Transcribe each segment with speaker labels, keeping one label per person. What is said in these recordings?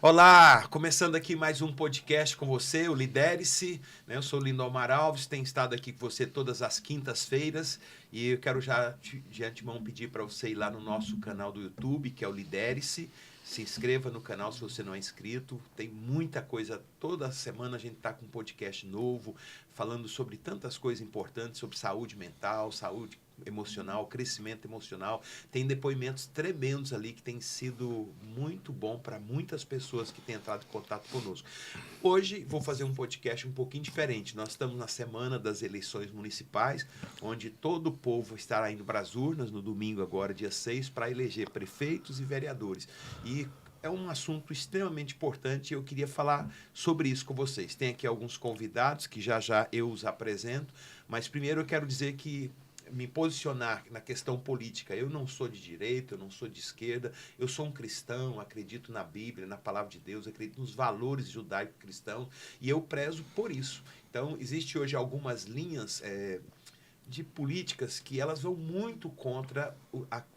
Speaker 1: Olá, começando aqui mais um podcast com você, o Lidere-se, né? Eu sou o Lindomar Alves, tenho estado aqui com você todas as quintas-feiras e eu quero já de antemão pedir para você ir lá no nosso canal do YouTube, que é o Lidere-se. Se inscreva no canal se você não é inscrito, tem muita coisa, toda semana a gente está com um podcast novo, falando sobre tantas coisas importantes, sobre saúde mental, saúde emocional, crescimento emocional. Tem depoimentos tremendos ali que tem sido muito bom para muitas pessoas que têm entrado em contato conosco. Hoje vou fazer um podcast um pouquinho diferente. Nós estamos na semana das eleições municipais, onde todo o povo estará indo para as urnas no domingo agora, dia 6, para eleger prefeitos e vereadores. E é um assunto extremamente importante e eu queria falar sobre isso com vocês. Tem aqui alguns convidados que já eu os apresento, mas primeiro eu quero dizer que me posicionar na questão política. Eu não sou de direita, eu não sou de esquerda, eu sou um cristão, acredito na Bíblia, na palavra de Deus, acredito nos valores judaico-cristãos e eu prezo por isso. Então, existe hoje algumas linhas de políticas que elas vão muito contra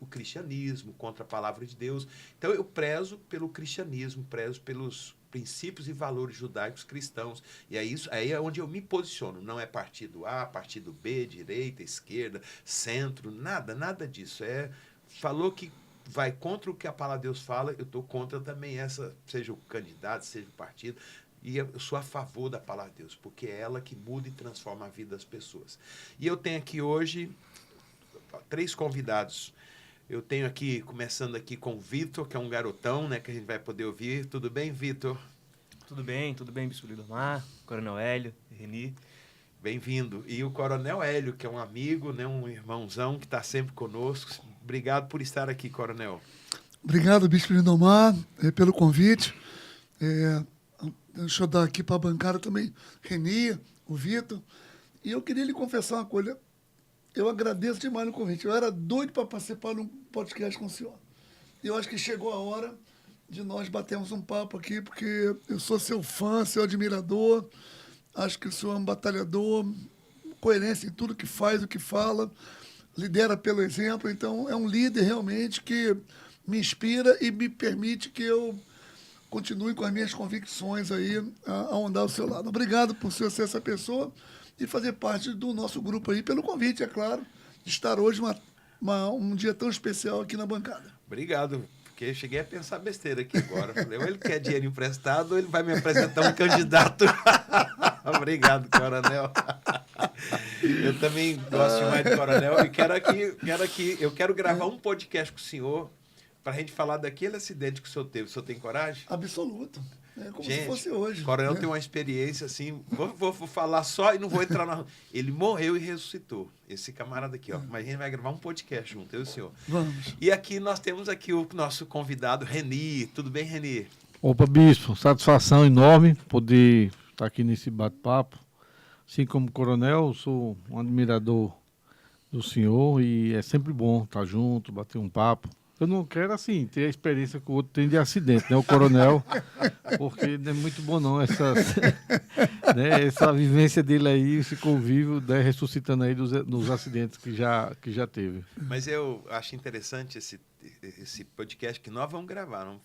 Speaker 1: o cristianismo, contra a palavra de Deus. Então, eu prezo pelo cristianismo, prezo pelos princípios e valores judaicos cristãos. E aí é onde eu me posiciono. Não é partido A, partido B, direita, esquerda, centro, nada disso. Falou que vai contra o que a palavra de Deus fala, eu estou contra também seja o candidato, seja o partido. E eu sou a favor da palavra de Deus, porque é ela que muda e transforma a vida das pessoas. E eu tenho aqui hoje 3 convidados. Eu tenho aqui, começando aqui com o Vitor, que é um garotão, né, que a gente vai poder ouvir. Tudo bem, Vitor?
Speaker 2: Tudo bem, Bispo Lindomar, Coronel Hélio, Reni.
Speaker 1: Bem-vindo. E o Coronel Hélio, que é um amigo, né, um irmãozão que está sempre conosco. Obrigado por estar aqui, Coronel.
Speaker 3: Obrigado, Bispo Lindomar, pelo convite. Deixa eu dar aqui para a bancada também, Reni, o Vitor. E eu queria lhe confessar uma coisa. Eu agradeço demais o convite. Eu era doido para participar de um podcast com o senhor. Eu acho que chegou a hora de nós batermos um papo aqui, porque eu sou seu fã, seu admirador. Acho que o senhor é um batalhador, coerência em tudo que faz, o que fala, lidera pelo exemplo. Então, é um líder realmente que me inspira e me permite que eu continue com as minhas convicções aí a andar ao seu lado. Obrigado por ser essa pessoa e fazer parte do nosso grupo aí, pelo convite, é claro, de estar hoje um dia tão especial aqui na bancada.
Speaker 1: Obrigado, porque eu cheguei a pensar besteira aqui agora. Falei, ou ele quer dinheiro emprestado ou ele vai me apresentar um candidato. Obrigado, Coronel. Eu também gosto demais de Coronel e eu quero gravar um podcast com o senhor para a gente falar daquele acidente que o senhor teve. O senhor tem coragem?
Speaker 3: Absoluto. É como
Speaker 1: gente,
Speaker 3: se fosse hoje.
Speaker 1: O Coronel tem uma experiência assim, vou falar só e não vou entrar na... Ele morreu e ressuscitou, esse camarada aqui, ó. Mas a gente vai gravar um podcast junto, eu e o senhor.
Speaker 3: Vamos.
Speaker 1: E aqui nós temos aqui o nosso convidado, Reni. Tudo bem, Reni?
Speaker 4: Opa, Bispo, satisfação enorme poder estar aqui nesse bate-papo. Assim como Coronel, eu sou um admirador do senhor e é sempre bom estar junto, bater um papo. Eu não quero, assim, ter a experiência que o outro tem de acidente, né? O Coronel, porque não é muito bom, não, né, essa vivência dele aí, esse convívio, né, ressuscitando aí nos acidentes que já teve.
Speaker 1: Mas eu acho interessante esse podcast que nós vamos gravar,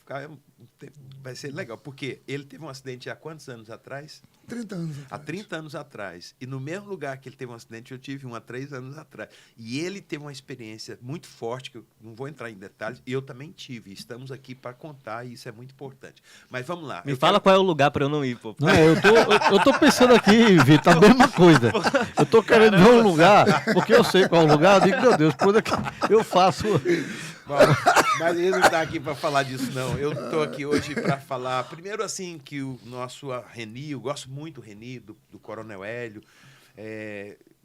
Speaker 1: vai ser legal, porque ele teve um acidente há quantos anos atrás?
Speaker 3: 30 anos atrás.
Speaker 1: Há 30 anos atrás. E no mesmo lugar que ele teve um acidente, eu tive um há 3 anos atrás. E ele teve uma experiência muito forte, que eu não vou entrar em detalhes, e eu também tive. Estamos aqui para contar e isso é muito importante. Mas vamos lá.
Speaker 2: Me fala qual é o lugar para eu não ir, pô.
Speaker 4: Não, eu tô pensando aqui, Vitor, a mesma coisa. Eu tô querendo ver um lugar, porque eu sei qual é o lugar, eu digo, meu Deus, quando é que eu faço...
Speaker 1: Bom, mas ele não está aqui para falar disso, não. Eu estou aqui hoje para falar, primeiro assim, que o nosso Reni, eu gosto muito do Reni, do Coronel Hélio.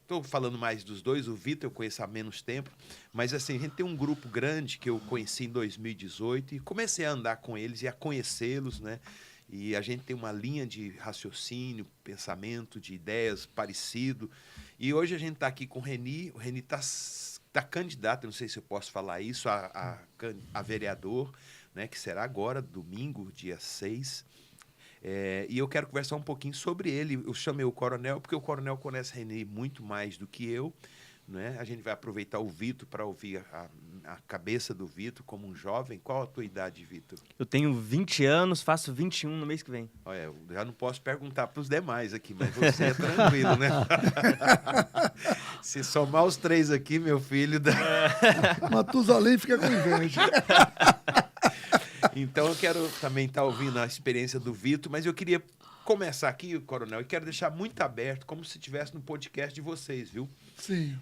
Speaker 1: Estou falando mais dos dois, o Vitor eu conheço há menos tempo, mas assim, a gente tem um grupo grande que eu conheci em 2018 e comecei a andar com eles e a conhecê-los, né? E a gente tem uma linha de raciocínio, pensamento, de ideias parecido. E hoje a gente está aqui com o Reni está candidato, não sei se eu posso falar isso, a vereador, né, que será agora, domingo, dia 6. E eu quero conversar um pouquinho sobre ele. Eu chamei o Coronel, porque o Coronel conhece Reni muito mais do que eu, né? A gente vai aproveitar o Vitor para ouvir a cabeça do Vitor como um jovem. Qual a tua idade, Vitor?
Speaker 2: Eu tenho 20 anos, faço 21 no mês que vem.
Speaker 1: Olha, eu já não posso perguntar para os demais aqui, mas você é tranquilo, né? Se somar os 3 aqui, meu filho...
Speaker 3: Matusalém fica com inveja.
Speaker 1: Então, eu quero também estar ouvindo a experiência do Vitor, mas eu queria começar aqui, Coronel, e quero deixar muito aberto, como se estivesse no podcast de vocês, viu?
Speaker 3: Sim.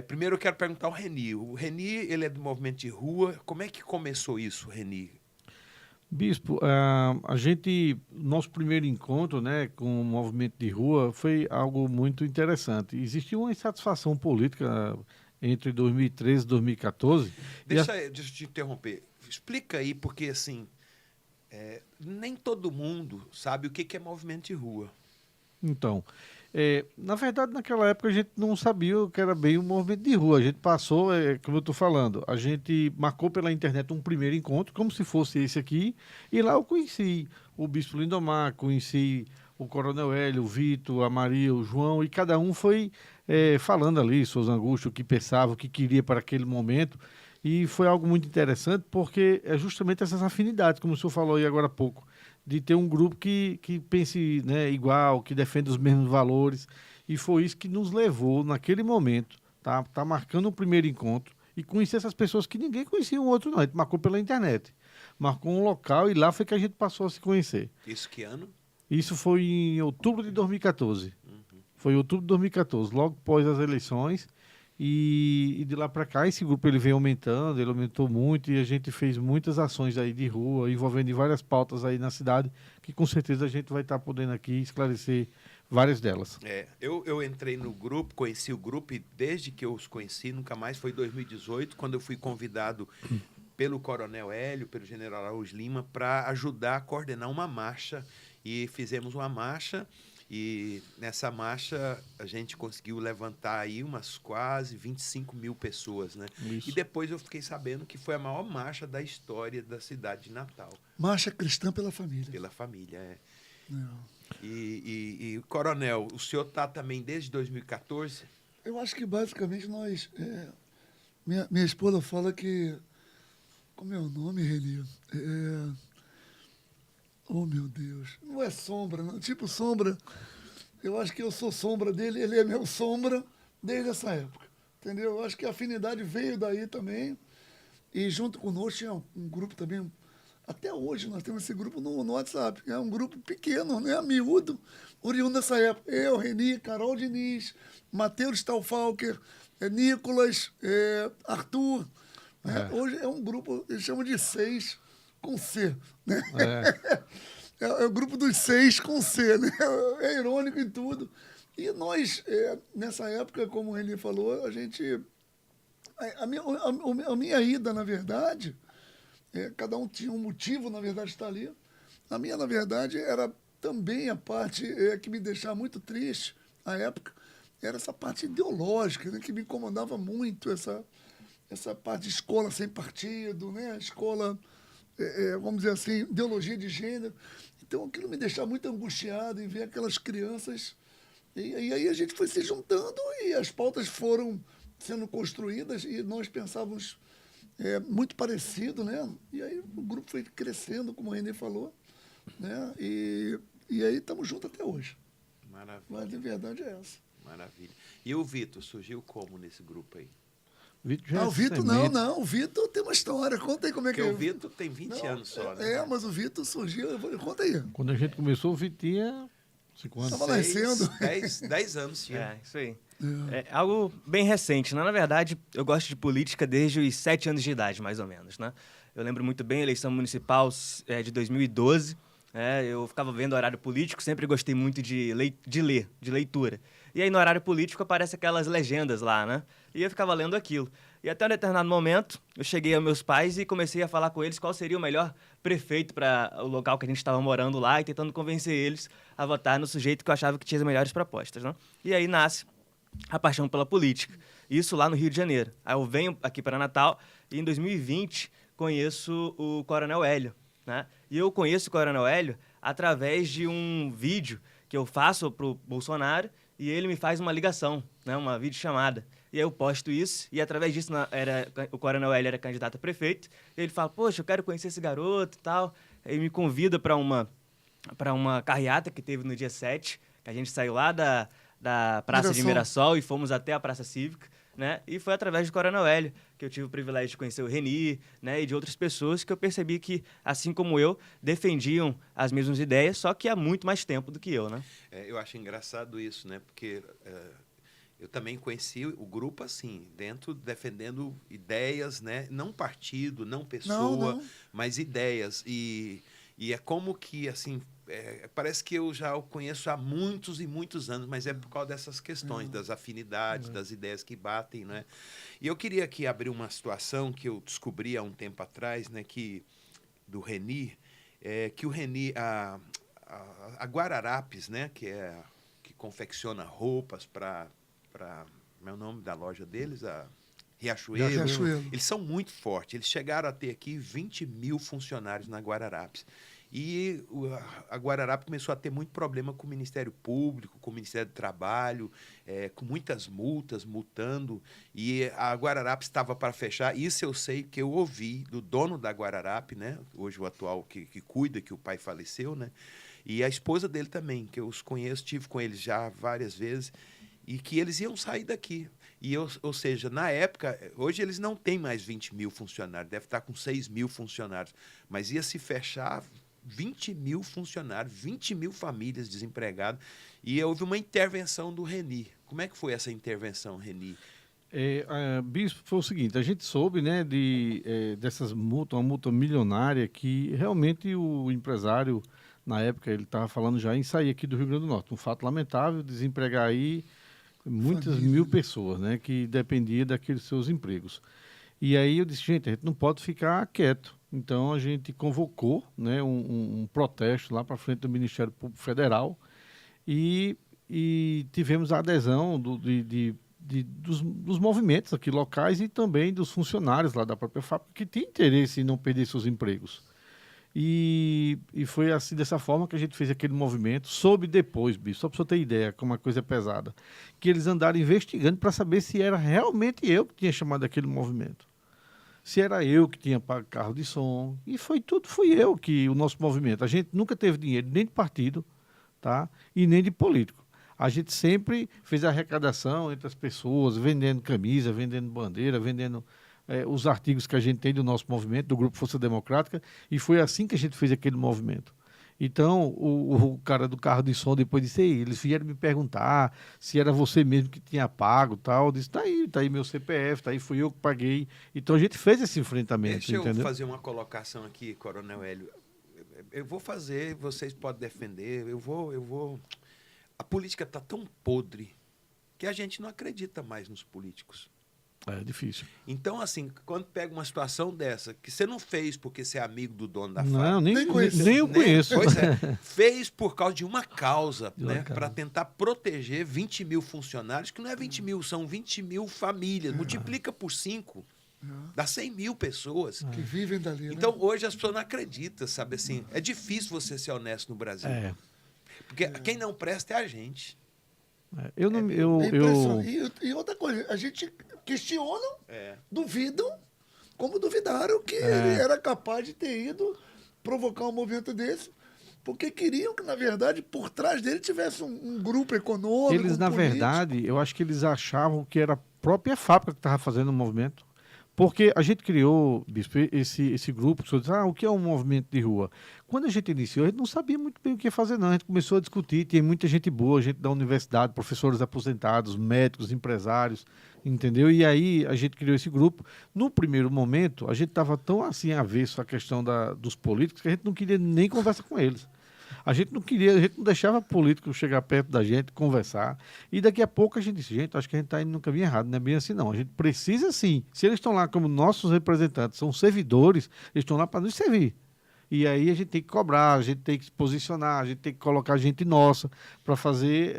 Speaker 1: Primeiro, eu quero perguntar ao Reni. O Reni, ele é do movimento de rua. Como é que começou isso, Reni?
Speaker 4: Bispo, nosso primeiro encontro, né, com o movimento de rua foi algo muito interessante. Existia uma insatisfação política entre 2013 e 2014.
Speaker 1: Deixa eu te interromper. Explica aí, porque assim, nem todo mundo sabe o que é movimento de rua.
Speaker 4: Então, na verdade, naquela época a gente não sabia o que era bem o movimento de rua. A gente passou, como eu estou falando, a gente marcou pela internet um primeiro encontro, como se fosse esse aqui, e lá eu conheci o Bispo Lindomar, conheci o Coronel Hélio, o Vitor, a Maria, o João, e cada um foi falando ali suas angústias, o que pensava, o que queria para aquele momento. E foi algo muito interessante, porque é justamente essas afinidades, como o senhor falou aí agora há pouco, de ter um grupo que pense, né, igual, que defenda os mesmos valores. E foi isso que nos levou, naquele momento, tá marcando o primeiro encontro e conhecer essas pessoas que ninguém conhecia um outro, não. A gente marcou pela internet. Marcou um local e lá foi que a gente passou a se conhecer.
Speaker 1: Isso que ano?
Speaker 4: Isso foi em outubro de 2014. Foi em outubro de 2014, logo após as eleições. E de lá para cá, esse grupo ele vem aumentando, ele aumentou muito e a gente fez muitas ações aí de rua, envolvendo várias pautas aí na cidade, que com certeza a gente vai estar podendo aqui esclarecer várias delas.
Speaker 1: Eu entrei no grupo, conheci o grupo e desde que eu os conheci, nunca mais, foi em 2018, quando eu fui convidado pelo Coronel Hélio, pelo General Araújo Lima, para ajudar a coordenar uma marcha. E fizemos uma marcha. E nessa marcha a gente conseguiu levantar aí umas quase 25 mil pessoas, né?
Speaker 4: Isso.
Speaker 1: E depois eu fiquei sabendo que foi a maior marcha da história da cidade de Natal.
Speaker 3: Marcha cristã pela família.
Speaker 1: Pela família,
Speaker 3: Não.
Speaker 1: E Coronel, o senhor está também desde 2014?
Speaker 3: Eu acho que basicamente nós... minha esposa fala que... Como é o nome, Reni? Oh, meu Deus. Não é sombra, não. Tipo sombra. Eu acho que eu sou sombra dele, ele é meu sombra desde essa época. Entendeu? Eu acho que a afinidade veio daí também. E junto conosco tinha um grupo também. Até hoje nós temos esse grupo no WhatsApp. É um grupo pequeno, né? Miúdo, oriundo dessa época. Eu, Reni, Carol Diniz, Matheus Staufalker, Nicolas, Arthur. Hoje é um grupo, eles chamam de 6 com C, né? É o grupo dos 6 com C, né? É irônico em tudo. E nós, nessa época, como ele falou, a gente... A minha ida, na verdade, cada um tinha um motivo, na verdade, de estar ali. A minha, na verdade, era também a parte que me deixava muito triste, à época, era essa parte ideológica, né, que me incomodava muito, essa parte de escola sem partido, né? A escola... vamos dizer assim, ideologia de gênero. Então, aquilo me deixava muito angustiado em ver aquelas crianças. E aí a gente foi se juntando e as pautas foram sendo construídas e nós pensávamos muito parecido, né? E aí o grupo foi crescendo, como a Renê falou, né? E aí estamos juntos até hoje.
Speaker 1: Maravilha.
Speaker 3: Mas a verdade é essa.
Speaker 1: Maravilha. E o Vitor surgiu como nesse grupo aí?
Speaker 3: O Vitor não. O Vitor tem uma história. Conta aí como é que
Speaker 1: Porque o Vitor tem 20 anos só, né?
Speaker 3: Mas o Vitor surgiu... Conta aí.
Speaker 4: Quando a gente começou, o Vitor tinha 5 anos.
Speaker 3: Estava nascendo.
Speaker 1: 10 anos tinha.
Speaker 2: Isso aí. É algo bem recente, né? Na verdade, eu gosto de política desde os 7 anos de idade, mais ou menos, né? Eu lembro muito bem a eleição municipal de 2012. Eu ficava vendo horário político, sempre gostei muito de leitura. E aí, no horário político, aparecem aquelas legendas lá, né? E eu ficava lendo aquilo. E até um determinado momento, eu cheguei aos meus pais e comecei a falar com eles qual seria o melhor prefeito para o local que a gente estava morando lá e tentando convencer eles a votar no sujeito que eu achava que tinha as melhores propostas, né? E aí nasce a paixão pela política. Isso lá no Rio de Janeiro. Aí eu venho aqui para Natal e em 2020 conheço o Coronel Hélio, né? E eu conheço o Coronel Hélio através de um vídeo que eu faço para o Bolsonaro e ele me faz uma ligação, né? Uma videochamada. E aí eu posto isso, e através disso o Coronel Hélio era candidato a prefeito, e ele fala, poxa, eu quero conhecer esse garoto e tal. Aí me convida para uma carreata que teve no dia 7, que a gente saiu lá da Praça de Mirassol e fomos até a Praça Cívica, né? E foi através do Coronel Hélio que eu tive o privilégio de conhecer o Reni, né? E de outras pessoas que eu percebi que, assim como eu, defendiam as mesmas ideias, só que há muito mais tempo do que eu, né?
Speaker 1: Eu acho engraçado isso, né? Porque eu também conheci o grupo assim, defendendo ideias, né? Não partido, não pessoa,
Speaker 3: Não.
Speaker 1: mas ideias. E é como que, assim, parece que eu já o conheço há muitos e muitos anos, mas é por causa dessas questões, das afinidades, das ideias que batem, né? E eu queria aqui abrir uma situação que eu descobri há um tempo atrás, né? Do Reni, que o Reni, a Guararapes, né? Que confecciona roupas para é o nome da loja deles, a Riachuelo. Eles são muito fortes. Eles chegaram a ter aqui 20 mil funcionários na Guararapes. E a Guararapes começou a ter muito problema com o Ministério Público, com o Ministério do Trabalho, com muitas multando. E a Guararapes estava para fechar. Isso eu sei que eu ouvi do dono da Guararapes, né? Hoje o atual que cuida, que o pai faleceu, né? E a esposa dele também, que eu os conheço, tive com eles já várias vezes, e que eles iam sair daqui. Ou seja, na época, hoje eles não têm mais 20 mil funcionários, deve estar com 6 mil funcionários, mas ia se fechar 20 mil funcionários, 20 mil famílias desempregadas, e houve uma intervenção do Reni. Como é que foi essa intervenção, Reni?
Speaker 4: Bispo, foi o seguinte, a gente soube, né, dessas multas, uma multa milionária que realmente o empresário, na época, ele estava falando já em sair aqui do Rio Grande do Norte. Um fato lamentável, desempregar aí muitas mil pessoas, né, que dependiam daqueles seus empregos. E aí eu disse, gente, a gente não pode ficar quieto. Então a gente convocou, né, um protesto lá para frente do Ministério Público Federal e tivemos a adesão dos movimentos aqui locais e também dos funcionários lá da própria fábrica que tinham interesse em não perder seus empregos. E foi assim, dessa forma que a gente fez aquele movimento. Soube depois, bicho, só para você ter ideia como a coisa é pesada, que eles andaram investigando para saber se era realmente eu que tinha chamado aquele movimento. Se era eu que tinha pago carro de som. E fui eu que, o nosso movimento. A gente nunca teve dinheiro nem de partido, tá? E nem de político. A gente sempre fez a arrecadação entre as pessoas, vendendo camisa, vendendo bandeira, vendendo os artigos que a gente tem do nosso movimento, do Grupo Força Democrática, e foi assim que a gente fez aquele movimento. Então, o cara do carro de som depois disse, eles vieram me perguntar se era você mesmo que tinha pago, tal. Eu disse, tá aí meu CPF, tá aí, fui eu que paguei. Então, a gente fez esse enfrentamento,
Speaker 1: Deixa
Speaker 4: entendeu?
Speaker 1: eu fazer uma colocação aqui, Coronel Hélio. Eu vou fazer, vocês podem defender, eu vou... A política está tão podre que a gente não acredita mais nos políticos.
Speaker 4: É difícil.
Speaker 1: Então, assim, quando pega uma situação dessa, que você não fez porque você é amigo do dono da fábrica.
Speaker 4: Não, nem eu
Speaker 1: né?
Speaker 4: conheço.
Speaker 1: Pois é, fez por causa de uma causa, né? Para tentar proteger 20 mil funcionários, que não é 20 mil, são 20 mil famílias. Multiplica por 5, dá 100 mil pessoas.
Speaker 3: Que vivem dali, né?
Speaker 1: Então, hoje as pessoas não acreditam, sabe assim? É difícil você ser honesto no Brasil. Porque quem não presta é a gente.
Speaker 3: É impressionante. E outra coisa, a gente questiona, duvidam, como duvidaram que ele era capaz de ter ido provocar um movimento desse, porque queriam que, na verdade, por trás dele tivesse um grupo econômico,
Speaker 4: Eles, na
Speaker 3: político.
Speaker 4: verdade, eu acho que eles achavam que era a própria fábrica que estava fazendo o movimento. Porque a gente criou, Bispo, esse grupo, que disse, o que é um movimento de rua? Quando a gente iniciou, a gente não sabia muito bem o que fazer, não. A gente começou a discutir, tem muita gente boa, gente da universidade, professores aposentados, médicos, empresários, entendeu? E aí a gente criou esse grupo. No primeiro momento, a gente estava tão assim avesso à questão dos políticos que a gente não queria nem conversa com eles. A gente não deixava político chegar perto da gente, conversar. E daqui a pouco a gente disse, gente, acho que a gente está indo no caminho errado, não é bem assim não. A gente precisa sim. Se eles estão lá como nossos representantes, são servidores, eles estão lá para nos servir. E aí a gente tem que cobrar, a gente tem que se posicionar, a gente tem que colocar gente nossa para fazer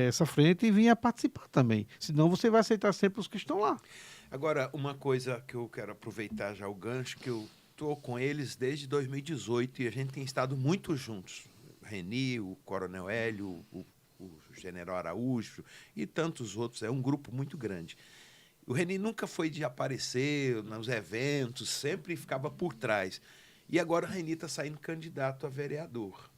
Speaker 4: essa frente e vir a participar também. Senão você vai aceitar sempre os que estão lá.
Speaker 1: Agora, uma coisa que eu quero aproveitar já o gancho, que eu estou com eles desde 2018 e a gente tem estado muito juntos. Reni, o Coronel Hélio, o General Araújo e tantos outros. É um grupo muito grande. O Reni nunca foi de aparecer nos eventos, sempre ficava por trás. E agora o Reni está saindo candidato a vereador.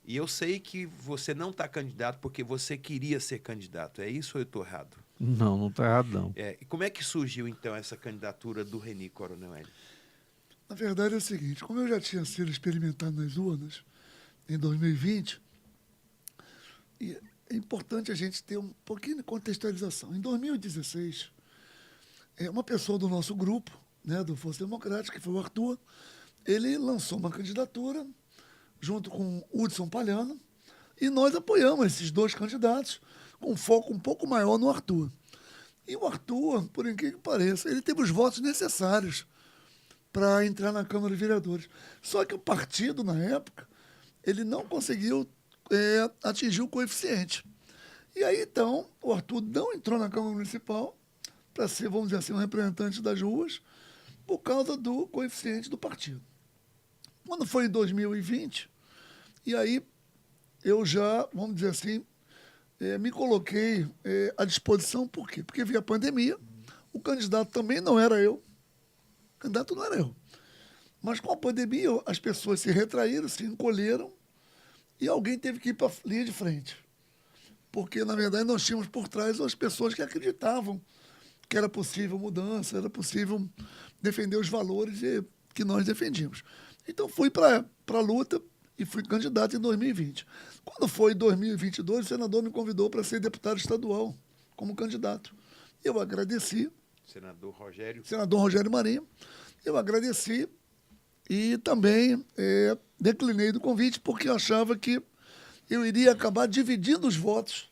Speaker 1: E eu sei que você não está candidato porque você queria ser candidato. É isso ou eu estou errado?
Speaker 4: Não está errado, não.
Speaker 1: E como é que surgiu, então, essa candidatura do Reni Coronel Hélio?
Speaker 3: Na verdade é o seguinte, como eu já tinha sido experimentado nas urnas em 2020, e é importante a gente ter um pouquinho de contextualização. Em 2016, uma pessoa do nosso grupo, né, do Força Democrática, que foi o Arthur, ele lançou uma candidatura junto com o Hudson Palhano, e nós apoiamos esses dois candidatos com foco um pouco maior no Arthur. E o Arthur, por incrível que pareça, ele teve os votos necessários para entrar na Câmara de Vereadores. Só que o partido, na época, ele não conseguiu atingir o coeficiente. E aí, então, o Arthur não entrou na Câmara Municipal para ser, vamos dizer assim, um representante das ruas por causa do coeficiente do partido. Quando foi em 2020, e aí eu já, vamos dizer assim, me coloquei à disposição, por quê? Porque veio a pandemia, o candidato também não era eu, o candidato não era eu. Mas com a pandemia, as pessoas se retraíram, se encolheram, e alguém teve que ir para a linha de frente. Porque, na verdade, nós tínhamos por trás as pessoas que acreditavam que era possível mudança, era possível defender os valores que nós defendíamos. Então, fui para a luta e fui candidato em 2020. Quando foi em 2022, o senador me convidou para ser deputado estadual como candidato. Eu agradeci.
Speaker 1: Senador Rogério.
Speaker 3: Senador Rogério Marinho. Eu agradeci e também declinei do convite porque eu achava que eu iria acabar dividindo os votos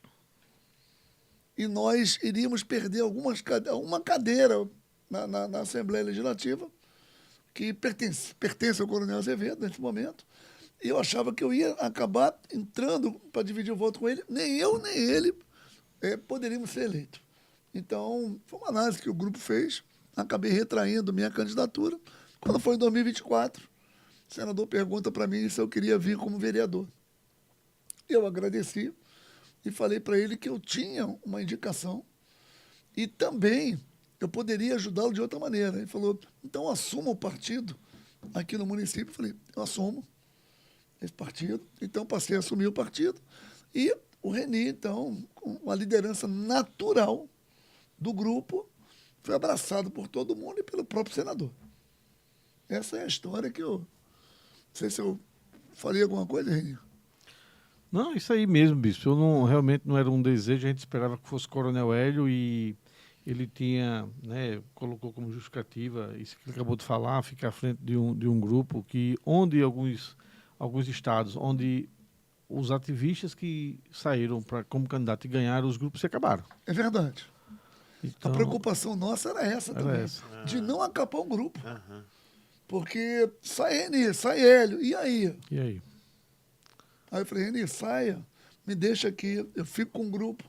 Speaker 3: e nós iríamos perder uma cadeira na Assembleia Legislativa que pertence ao Coronel Azevedo nesse momento. E eu achava que eu ia acabar entrando para dividir o voto com ele. Nem eu, nem ele poderíamos ser eleitos. Então, foi uma análise que o grupo fez. Acabei retraindo minha candidatura. Quando foi em 2024, o senador pergunta para mim se eu queria vir como vereador. Eu agradeci e falei para ele que eu tinha uma indicação e também eu poderia ajudá-lo de outra maneira. Ele falou, então assuma o partido aqui no município. Eu falei, eu assumo esse partido. Então passei a assumir o partido. E o Reni, então, com a liderança natural do grupo, foi abraçado por todo mundo e pelo próprio senador. Essa é a história que eu... Não sei se eu falei alguma coisa, Reni.
Speaker 4: Não, isso aí mesmo, bispo. Realmente não era um desejo, a gente esperava que fosse Coronel Hélio e ele tinha, né, colocou como justificativa, isso que ele acabou de falar, ficar à frente de um grupo que, onde alguns estados, onde os ativistas que saíram como candidato e ganharam, os grupos se acabaram.
Speaker 3: É verdade.
Speaker 4: Então,
Speaker 3: a preocupação nossa era essa também, de não acabar o grupo.
Speaker 1: Uhum.
Speaker 3: Porque sai Reni, sai Hélio, e aí?
Speaker 4: E aí?
Speaker 3: Aí eu falei, Reni, saia, me deixa aqui, eu fico com o grupo,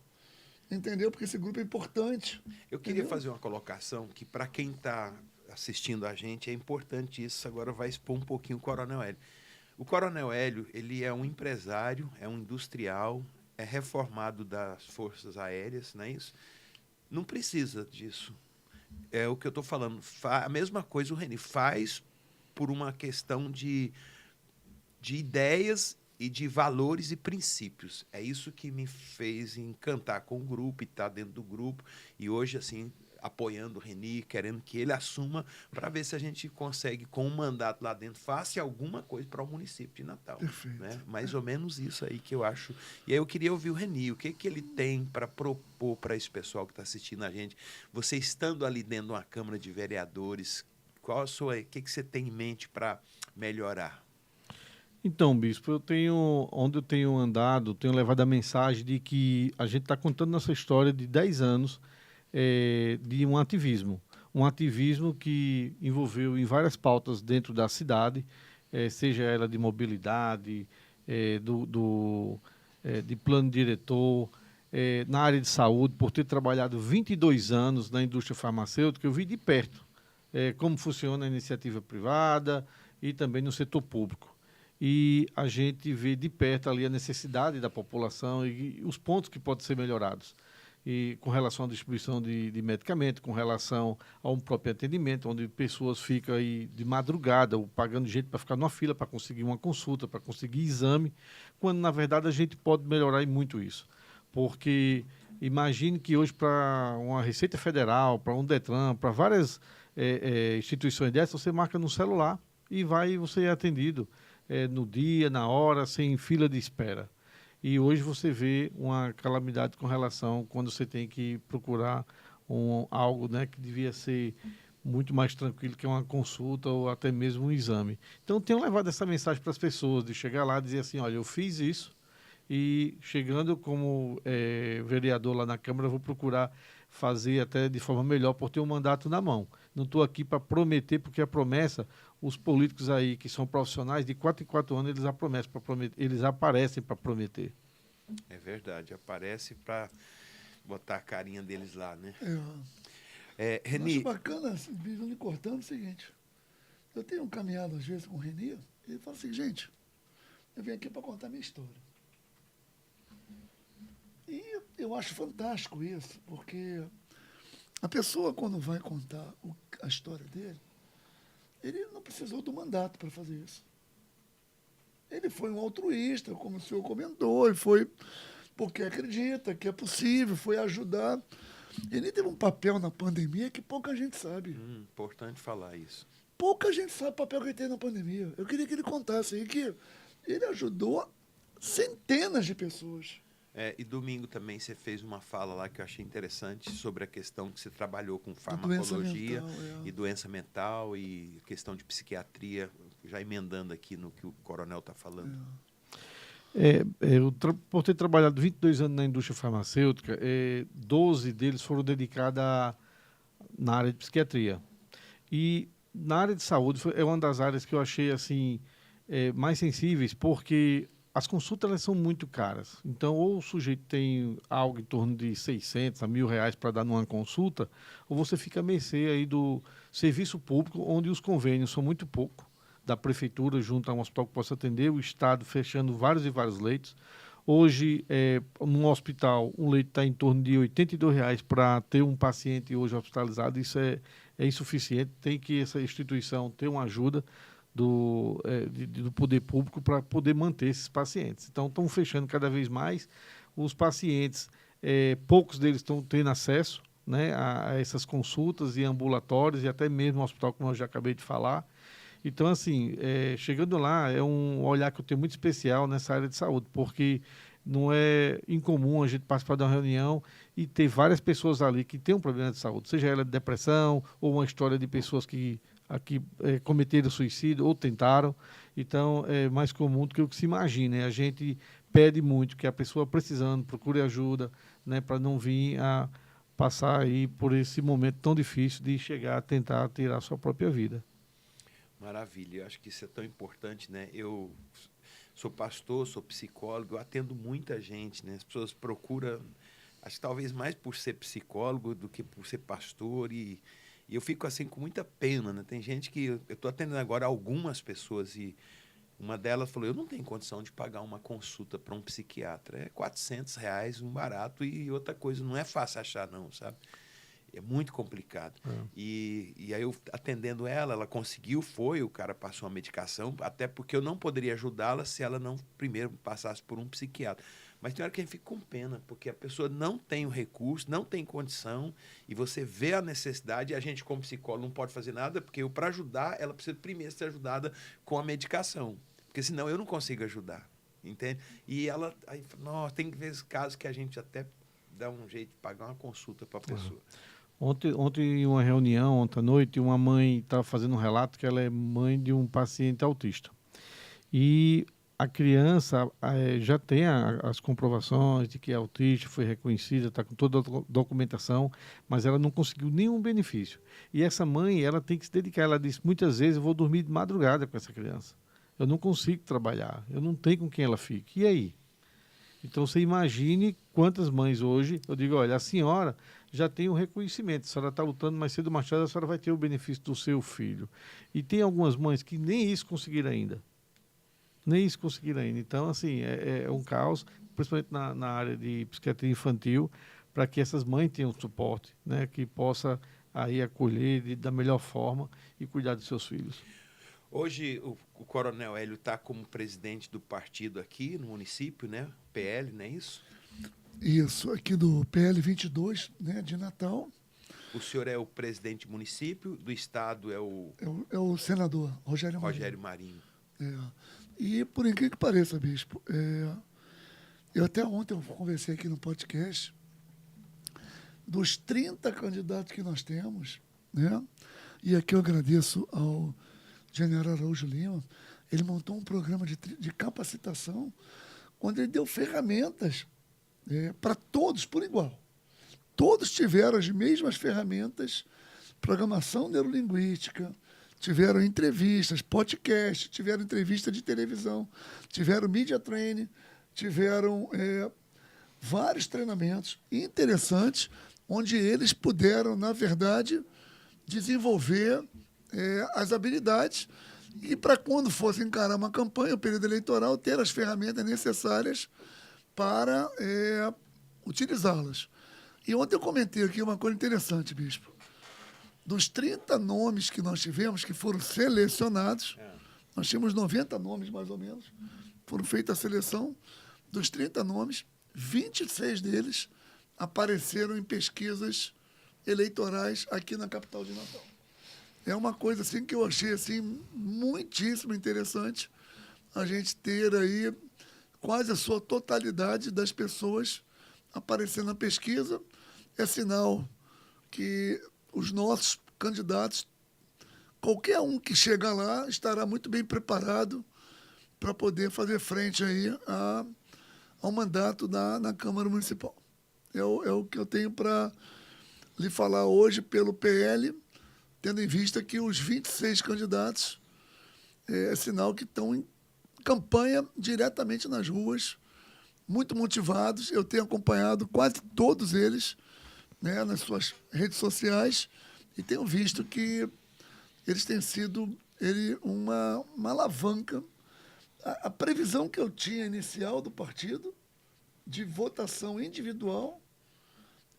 Speaker 3: entendeu? Porque esse grupo é importante.
Speaker 1: Eu queria
Speaker 3: entendeu?
Speaker 1: fazer uma colocação que, para quem está assistindo a gente, é importante isso. Agora vai expor um pouquinho o Coronel Hélio. O Coronel Hélio, ele é um empresário, é um industrial, é reformado das Forças Aéreas, não é isso? Não precisa disso. É o que eu estou falando. A mesma coisa o Reni faz por uma questão de ideias e de valores e princípios. É isso que me fez encantar com o grupo e estar dentro do grupo. E hoje, assim, apoiando o Reni, querendo que ele assuma, para ver se a gente consegue, com um mandato lá dentro, faça alguma coisa para o município de Natal.
Speaker 3: Perfeito.
Speaker 1: Né? Mais ou menos isso aí que eu acho. E aí eu queria ouvir o Reni, o que ele tem para propor para esse pessoal que está assistindo a gente. Você estando ali dentro de uma Câmara de Vereadores, o que você tem em mente para melhorar?
Speaker 4: Então, bispo, onde eu tenho andado, tenho levado a mensagem de que a gente está contando nossa história de 10 anos de um ativismo que envolveu em várias pautas dentro da cidade, seja ela de mobilidade, de plano diretor, na área de saúde, por ter trabalhado 22 anos na indústria farmacêutica, eu vi de perto como funciona a iniciativa privada e também no setor público. E a gente vê de perto ali a necessidade da população e os pontos que podem ser melhorados. e com relação à distribuição de medicamento, com relação a um próprio atendimento, onde pessoas ficam aí de madrugada ou pagando gente para ficar numa fila para conseguir uma consulta, para conseguir exame, quando na verdade a gente pode melhorar muito isso. Porque imagine que hoje para uma Receita Federal, para um Detran, para várias instituições dessas, você marca no celular e você é atendido no dia, na hora, sem fila de espera. E hoje você vê uma calamidade com relação quando você tem que procurar algo, né, que devia ser muito mais tranquilo que uma consulta ou até mesmo um exame. Então, tenho levado essa mensagem para as pessoas, de chegar lá e dizer assim, olha, eu fiz isso e chegando como vereador lá na Câmara, eu vou procurar fazer até de forma melhor por ter um mandato na mão. Não estou aqui para prometer, porque a promessa, os políticos aí que são profissionais, de 4 em 4 anos, eles aparecem para prometer.
Speaker 1: É verdade, aparece para botar a carinha deles lá, né?
Speaker 3: Eu
Speaker 1: Reni,
Speaker 3: acho bacana, me cortando, o seguinte. Eu tenho caminhado às vezes com o Reni, e ele fala assim, gente, eu vim aqui para contar minha história. E eu acho fantástico isso, porque a pessoa, quando vai contar a história dele, ele não precisou do mandato para fazer isso. Ele foi um altruísta, como o senhor comentou, ele foi porque acredita que é possível, foi ajudar. Ele teve um papel na pandemia que pouca gente sabe.
Speaker 1: importante falar isso.
Speaker 3: Pouca gente sabe o papel que ele teve na pandemia. Eu queria que ele contasse aí que ele ajudou centenas de pessoas.
Speaker 1: E domingo também você fez uma fala lá que eu achei interessante sobre a questão que você trabalhou com
Speaker 3: Doença
Speaker 1: farmacologia
Speaker 3: mental,
Speaker 1: e doença mental e questão de psiquiatria, já emendando aqui no que o coronel está falando.
Speaker 4: Por ter trabalhado 22 anos na indústria farmacêutica, 12 deles foram dedicados na área de psiquiatria. E na área de saúde é uma das áreas que eu achei assim, mais sensíveis, porque as consultas elas são muito caras. Então, ou o sujeito tem algo em torno de 600 a R$ 1.000 para dar numa consulta, ou você fica à mercê aí do serviço público, onde os convênios são muito pouco, da prefeitura junto a um hospital que possa atender, o Estado fechando vários e vários leitos. Hoje, num hospital, um leito está em torno de R$ 82 para ter um paciente hoje hospitalizado. Isso é insuficiente. Tem que essa instituição ter uma ajuda do poder público para poder manter esses pacientes. Então, estão fechando cada vez mais. Os pacientes, poucos deles estão tendo acesso, né, a essas consultas e ambulatórios e até mesmo ao hospital, como eu já acabei de falar. Então, assim, chegando lá, é um olhar que eu tenho muito especial nessa área de saúde, porque não é incomum a gente participar de uma reunião e ter várias pessoas ali que têm um problema de saúde, seja ela de depressão ou uma história de pessoas que cometeram suicídio ou tentaram. Então, é mais comum do que o que se imagina. A gente pede muito que a pessoa precisando procure ajuda, né, para não vir a passar aí por esse momento tão difícil de chegar a tentar tirar a sua própria vida.
Speaker 1: Maravilha, eu acho que isso é tão importante, né? Eu sou pastor, sou psicólogo, eu atendo muita gente, né? As pessoas procuram, acho que talvez mais por ser psicólogo do que por ser pastor, e eu fico assim com muita pena, né? Tem gente que, eu estou atendendo agora algumas pessoas e uma delas falou, eu não tenho condição de pagar uma consulta para um psiquiatra, é R$ 400, um barato, e outra coisa, não é fácil achar não, sabe? É muito complicado. E aí eu atendendo ela conseguiu, o cara passou uma medicação, até porque eu não poderia ajudá-la se ela não primeiro passasse por um psiquiatra. Mas tem hora que a gente fica com pena, porque a pessoa não tem o recurso, não tem condição, e você vê a necessidade, e a gente como psicólogo não pode fazer nada, porque para ajudar, ela precisa primeiro ser ajudada com a medicação, porque senão eu não consigo ajudar, entende? E ela, aí, nossa, tem vezes casos que a gente até dá um jeito de pagar uma consulta para a pessoa.
Speaker 4: Ontem, em uma reunião, ontem à noite, uma mãe estava fazendo um relato que ela é mãe de um paciente autista. E a criança já tem as comprovações de que é autista, foi reconhecida, está com toda a documentação, mas ela não conseguiu nenhum benefício. E essa mãe, ela tem que se dedicar. Ela disse, muitas vezes eu vou dormir de madrugada com essa criança. Eu não consigo trabalhar, eu não tenho com quem ela fique. E aí? Então, você imagine quantas mães hoje, eu digo, olha, a senhora já tem um reconhecimento, a senhora está lutando mais cedo ou mais tarde, a senhora vai ter o benefício do seu filho. E tem algumas mães que nem isso conseguiram ainda. Nem isso conseguiram ainda. Então, assim, é um caos, principalmente na área de psiquiatria infantil, para que essas mães tenham suporte, né? Que possa aí acolher da melhor forma e cuidar dos seus filhos.
Speaker 1: Hoje o Coronel Hélio está como presidente do partido aqui no município, né? PL, não é isso?
Speaker 3: Isso, aqui do PL 22, né, de Natal.
Speaker 1: O senhor é o presidente do município, do estado é o
Speaker 3: É o senador Rogério Marinho.
Speaker 1: Rogério Marinho.
Speaker 3: E por incrível que pareça, bispo, eu até ontem eu conversei aqui no podcast, dos 30 candidatos que nós temos, né? E aqui eu agradeço ao general Araújo Lima, ele montou um programa de capacitação, onde ele deu ferramentas para todos por igual. Todos tiveram as mesmas ferramentas, programação neurolinguística, tiveram entrevistas, podcast, tiveram entrevista de televisão, tiveram media training, tiveram vários treinamentos interessantes, onde eles puderam, na verdade, desenvolver as habilidades e, para quando fosse encarar uma campanha, o período eleitoral, ter as ferramentas necessárias para utilizá-las. E ontem eu comentei aqui uma coisa interessante, bispo. Dos 30 nomes que nós tivemos, que foram selecionados, nós tínhamos 90 nomes, mais ou menos, foram feita a seleção. Dos 30 nomes, 26 deles apareceram em pesquisas eleitorais aqui na capital de Natal. É uma coisa assim que eu achei assim, muitíssimo interessante, a gente ter aí quase a sua totalidade das pessoas aparecendo na pesquisa. É sinal que os nossos candidatos, qualquer um que chegar lá, estará muito bem preparado para poder fazer frente aí ao mandato na Câmara Municipal. É o que eu tenho para lhe falar hoje pelo PL, tendo em vista que os 26 candidatos é sinal que estão em campanha diretamente nas ruas, muito motivados. Eu tenho acompanhado quase todos eles, né, nas suas redes sociais, e tenho visto que eles têm sido uma alavanca. A previsão que eu tinha inicial do partido, de votação individual,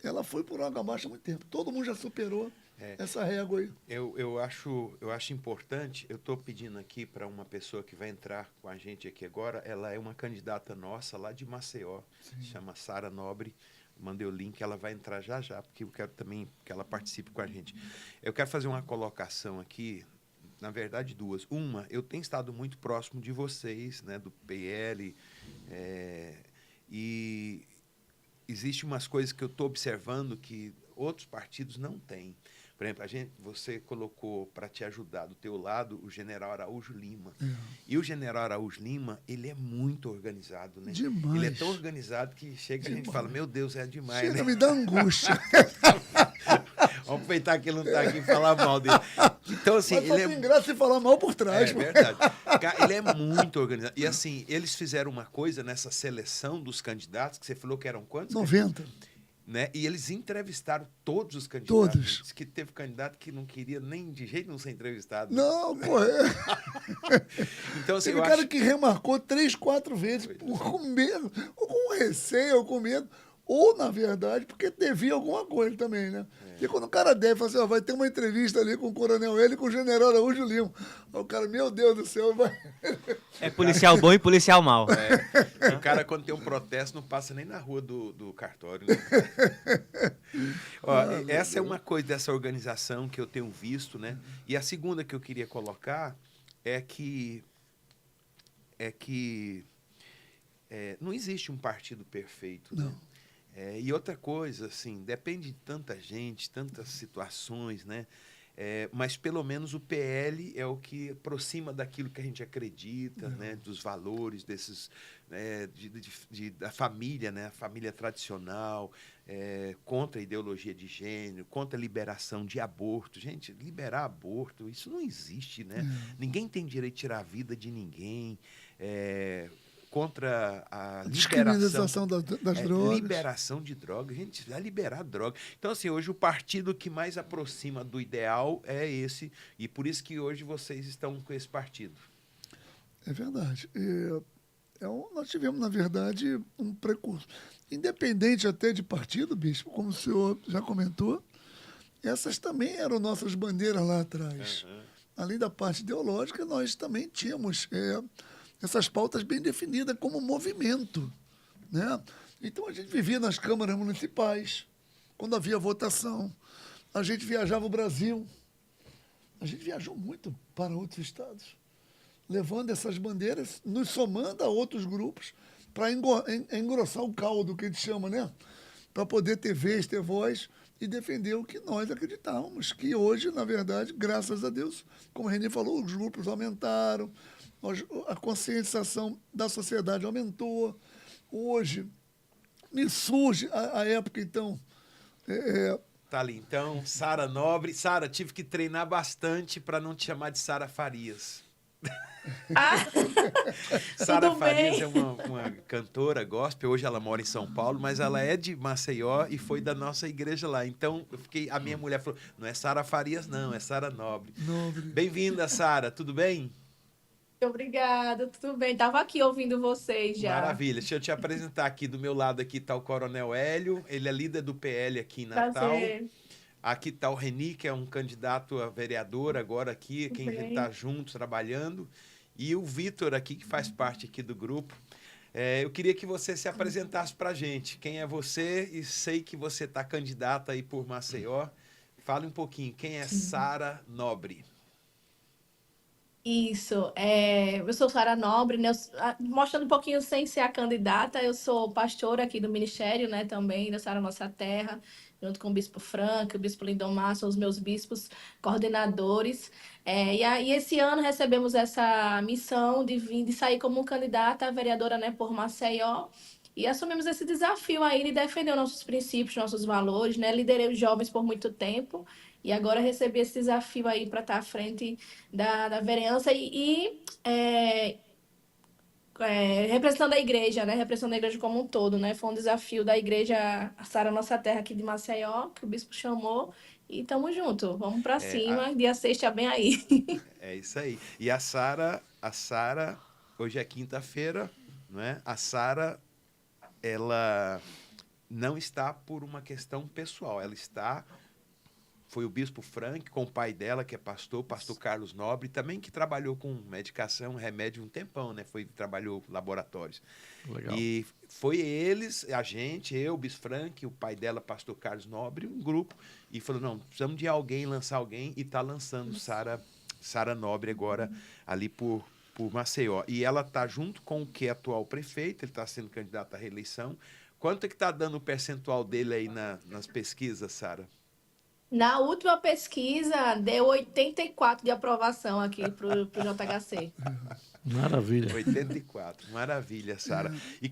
Speaker 3: ela foi por água abaixo há muito tempo. Todo mundo já superou essa régua aí.
Speaker 1: Eu acho importante, eu estou pedindo aqui para uma pessoa que vai entrar com a gente aqui agora, ela é uma candidata nossa lá de Maceió, chama Sara Nobre, mandei o link, ela vai entrar já, porque eu quero também que ela participe com a gente. Eu quero fazer uma colocação aqui, na verdade duas. Uma, eu tenho estado muito próximo de vocês, né, do PL, e existe umas coisas que eu estou observando que outros partidos não têm. Por exemplo, você colocou para te ajudar do teu lado o general Araújo Lima. E o general Araújo Lima, ele é muito organizado, né?
Speaker 3: Demais.
Speaker 1: Ele é tão organizado que chega a gente fala, meu Deus, é demais,
Speaker 3: Chega,
Speaker 1: né?
Speaker 3: me dá angústia.
Speaker 1: Vamos aproveitar que ele não está aqui e falar mal dele. Então, assim,
Speaker 3: Mas ele tem graça de falar mal por trás.
Speaker 1: É verdade. Cara, ele é muito organizado. E, assim, eles fizeram uma coisa nessa seleção dos candidatos, que você falou que eram quantos?
Speaker 3: 90.
Speaker 1: Né? E eles entrevistaram todos os candidatos.
Speaker 3: Todos.
Speaker 1: Diz que teve candidato que não queria nem de jeito não ser entrevistado.
Speaker 3: Não, pô.
Speaker 1: Então, assim,
Speaker 3: Teve cara que remarcou 3, 4 vezes, com medo, ou com receio, ou com medo, ou, na verdade, porque devia alguma coisa também, né? E quando o cara deve, fala assim, vai ter uma entrevista ali com o Coronel Hélio e com o General Araújo Lima. Aí o cara, meu Deus do céu, vai...
Speaker 2: É policial bom e policial mal.
Speaker 1: O cara, quando tem um protesto, não passa nem na rua do cartório. Né? Ó, essa é uma coisa dessa organização que eu tenho visto, né? E a segunda que eu queria colocar é que não existe um partido perfeito, né?
Speaker 3: Não.
Speaker 1: E outra coisa, assim, depende de tanta gente, tantas situações, né? Mas pelo menos o PL é o que aproxima daquilo que a gente acredita, né? Dos valores desses, da família, né? A família tradicional, contra a ideologia de gênero, contra a liberação de aborto. Gente, liberar aborto, isso não existe, né? Ninguém tem direito de tirar a vida de ninguém. Contra a
Speaker 3: descriminalização das drogas.
Speaker 1: Liberação de drogas. Gente, vai liberar droga. Então, assim, hoje o partido que mais aproxima do ideal é esse, e por isso que hoje vocês estão com esse partido.
Speaker 3: É verdade. Nós tivemos, na verdade, um precurso. Independente até de partido, bispo, como o senhor já comentou, essas também eram nossas bandeiras lá atrás. Além da parte ideológica, nós também tínhamos essas pautas bem definidas como movimento, né? Então, a gente vivia nas câmaras municipais, quando havia votação. A gente viajava o Brasil. A gente viajou muito para outros estados, levando essas bandeiras, nos somando a outros grupos, para engrossar o caldo, que a gente chama, né? Para poder ter vez, ter voz e defender o que nós acreditávamos, que hoje, na verdade, graças a Deus, como o Renê falou, os grupos aumentaram, a conscientização da sociedade aumentou. Hoje, me surge a época, então...
Speaker 1: Tá ali, então, Sara Nobre. Sara, tive que treinar bastante para não te chamar de Sara Farias. Sara Farias é uma cantora gospel, hoje ela mora em São Paulo, mas ela é de Maceió e foi da nossa igreja lá. Então, a minha mulher falou, não é Sara Farias não, é Sara Nobre. Bem-vinda, Sara, tudo bem?
Speaker 5: Obrigada, tudo bem? Estava aqui ouvindo vocês já.
Speaker 1: Maravilha, deixa eu te apresentar aqui, do meu lado aqui está o Coronel Hélio, ele é líder do PL aqui em Natal.
Speaker 5: Prazer.
Speaker 1: Aqui está o Reni, que é um candidato a vereador agora aqui, quem a gente está junto trabalhando. E o Vitor aqui, que faz parte aqui do grupo. Eu queria que você se apresentasse para a gente. Quem é você? E sei que você está candidata aí por Maceió. Fale um pouquinho, quem é Sara Nobre?
Speaker 5: Isso, eu sou Sara Nobre, né? Mostrando um pouquinho sem ser a candidata, eu sou pastora aqui do ministério, né, também, da Sara Nossa Terra, junto com o Bispo Franco, o Bispo Lindomar, são os meus bispos coordenadores. E esse ano recebemos essa missão de sair como candidata a vereadora, né, por Maceió, e assumimos esse desafio aí de defender os nossos princípios, nossos valores, né? Liderei os jovens por muito tempo, e agora recebi esse desafio aí para estar à frente da vereança representando a igreja, né? Representando a igreja como um todo, né? Foi um desafio da igreja Sara Nossa Terra aqui de Maceió, que o bispo chamou, e tamo junto. Vamos para cima, dia 6 tá bem aí.
Speaker 1: É isso aí. E a Sara, hoje é quinta-feira, não é? A Sara, ela não está por uma questão pessoal, ela está... Foi o Bispo Frank, com o pai dela, que é pastor Carlos Nobre, também que trabalhou com medicação, remédio um tempão, né? Trabalhou laboratórios.
Speaker 4: Legal.
Speaker 1: E foi eles, a gente, eu, o Bispo Frank, o pai dela, pastor Carlos Nobre, um grupo, e falou, não, precisamos de alguém, lançar alguém, e está lançando Sara Nobre agora, ali por Maceió. E ela está junto com o que é atual prefeito, ele está sendo candidato à reeleição. Quanto é que está dando o percentual dele aí nas pesquisas, Sara?
Speaker 5: Na última pesquisa, deu 84 de aprovação aqui pro JHC.
Speaker 4: Maravilha.
Speaker 1: 84, maravilha, Sara. E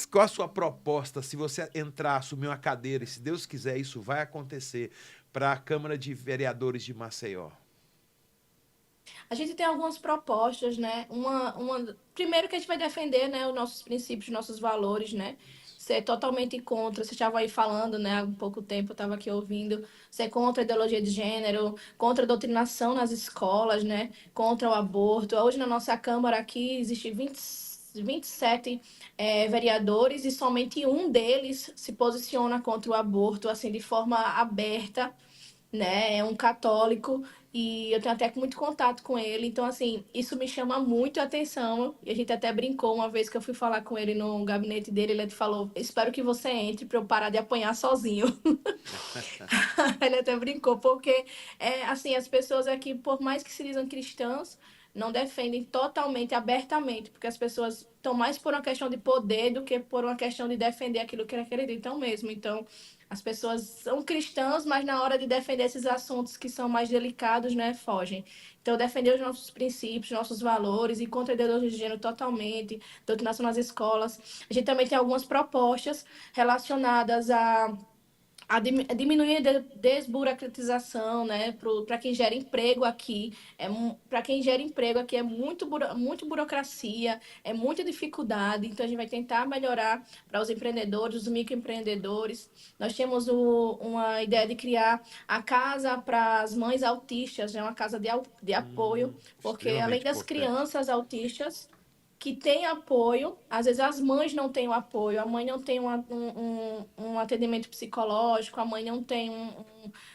Speaker 1: qual a sua proposta, se você entrar, assumir uma cadeira, e se Deus quiser isso vai acontecer, para a Câmara de Vereadores de Maceió?
Speaker 5: A gente tem algumas propostas, né? Primeiro que a gente vai defender, né, os nossos princípios, nossos valores, né? Ser totalmente contra, você estava aí falando, né, há pouco tempo eu estava aqui ouvindo, ser contra a ideologia de gênero, contra a doutrinação nas escolas, né, contra o aborto. Hoje na nossa Câmara aqui existe 27 vereadores e somente um deles se posiciona contra o aborto, assim, de forma aberta, né? É um católico e eu tenho até muito contato com ele. Então, assim, isso me chama muito a atenção. E a gente até brincou uma vez que eu fui falar com ele no gabinete dele. Ele falou, espero que você entre para eu parar de apanhar sozinho. Ele até brincou, porque, assim, as pessoas aqui, por mais que se dizem cristãos, não defendem totalmente, abertamente, porque as pessoas estão mais por uma questão de poder do que por uma questão de defender aquilo que acreditam mesmo. Então, as pessoas são cristãs, mas na hora de defender esses assuntos que são mais delicados, né, fogem. Então, defender os nossos princípios, nossos valores e contra a ideologia de gênero totalmente, doutrinação nas escolas. A gente também tem algumas propostas relacionadas a diminuir a desburocratização, né, para quem gera emprego aqui. Para quem gera emprego aqui é muito burocracia, é muita dificuldade. Então, a gente vai tentar melhorar para os empreendedores, os microempreendedores. Nós temos uma ideia de criar a casa para as mães autistas, né, uma casa de apoio, porque além das crianças autistas, que tem apoio. Às vezes as mães não têm o apoio, a mãe não tem um atendimento psicológico, a mãe não tem